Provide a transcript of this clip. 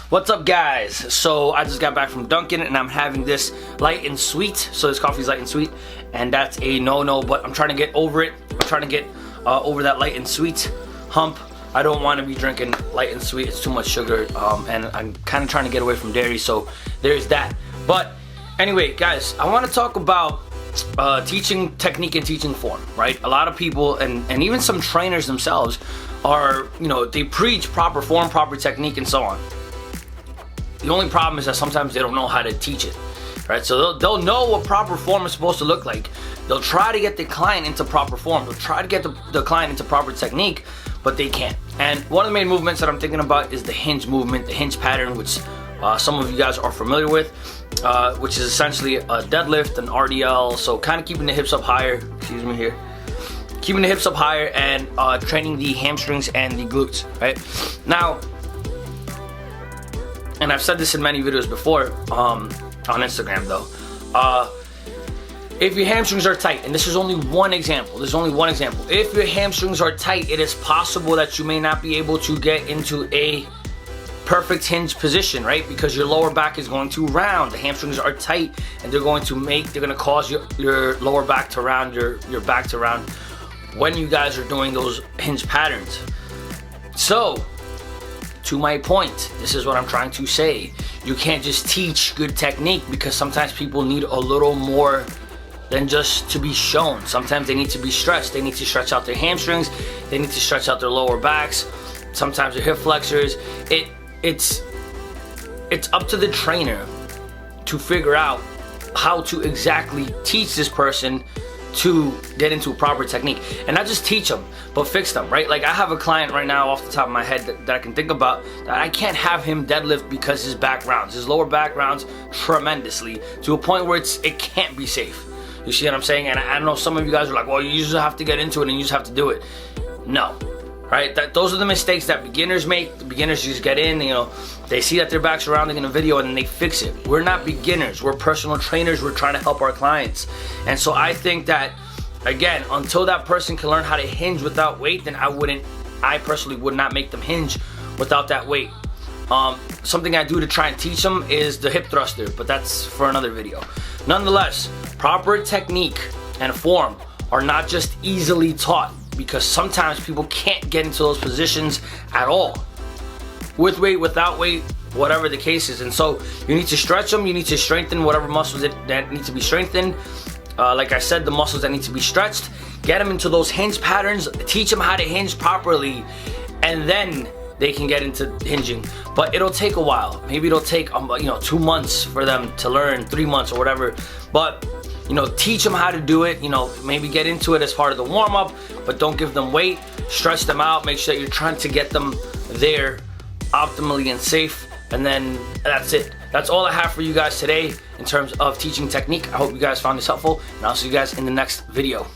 What's up, guys? So I just got back from Dunkin' and I'm having this light and sweet. So this coffee is light and sweet, and that's a no-no, but I'm trying to get over it. I'm trying to get over that light and sweet hump. I don't want to be drinking light and sweet. It's too much sugar, and I'm kind of trying to get away from dairy, so there's that. But anyway, guys, I want to talk about teaching technique and teaching form, right? A lot of people and even some trainers themselves are, they preach proper form, proper technique, and so on. The only problem is that sometimes they don't know how to teach it, right? So they'll know what proper form is supposed to look like. They'll try to get the client into proper form. They'll try to get the client into proper technique, but they can't. And one of the main movements that I'm thinking about is the hinge movement, the hinge pattern, which some of you guys are familiar with, which is essentially a deadlift, an RDL, so kind of keeping the hips up higher, excuse me here, keeping the hips up higher and training the hamstrings and the glutes, right? Now, and I've said this in many videos before on Instagram though, if your hamstrings are tight, and this is only one example, if your hamstrings are tight, it is possible that you may not be able to get into a perfect hinge position, right? Because your lower back is going to round. The hamstrings are tight, and they're going to cause your lower back to round, your back to round when you guys are doing those hinge patterns. So, to my point, this is what I'm trying to say. You can't just teach good technique, because sometimes people need a little more than just to be shown. Sometimes they need to be stretched. They need to stretch out their hamstrings. They need to stretch out their lower backs. Sometimes their hip flexors. It's up to the trainer to figure out how to exactly teach this person to get into a proper technique, and not just teach them, but fix them, right? Like I have a client right now off the top of my head that I can think about that I can't have him deadlift because his back rounds, his lower back rounds tremendously to a point where it can't be safe. You see what I'm saying? And I know some of you guys are like, well, you just have to get into it and you just have to do it. No, right? Those are the mistakes that beginners make. The beginners just get in, they see that their back's rounding in a video and then they fix it. We're not beginners. We're personal trainers. We're trying to help our clients. And so I think that, again, until that person can learn how to hinge without weight, then I personally would not make them hinge without that weight. Something I do to try and teach them is the hip thruster, but that's for another video. Nonetheless, proper technique and form are not just easily taught, because sometimes people can't get into those positions at all. With weight, without weight, whatever the case is. And so you need to stretch them, you need to strengthen whatever muscles that need to be strengthened. Like I said, the muscles that need to be stretched, get them into those hinge patterns, teach them how to hinge properly, and then they can get into hinging. But it'll take a while. Maybe it'll take 2 months for them to learn, 3 months or whatever. But teach them how to do it. Maybe get into it as part of the warm-up, but don't give them weight. Stretch them out. Make sure that you're trying to get them there optimally and safe. And then that's it. That's all I have for you guys today in terms of teaching technique. I hope you guys found this helpful, and I'll see you guys in the next video.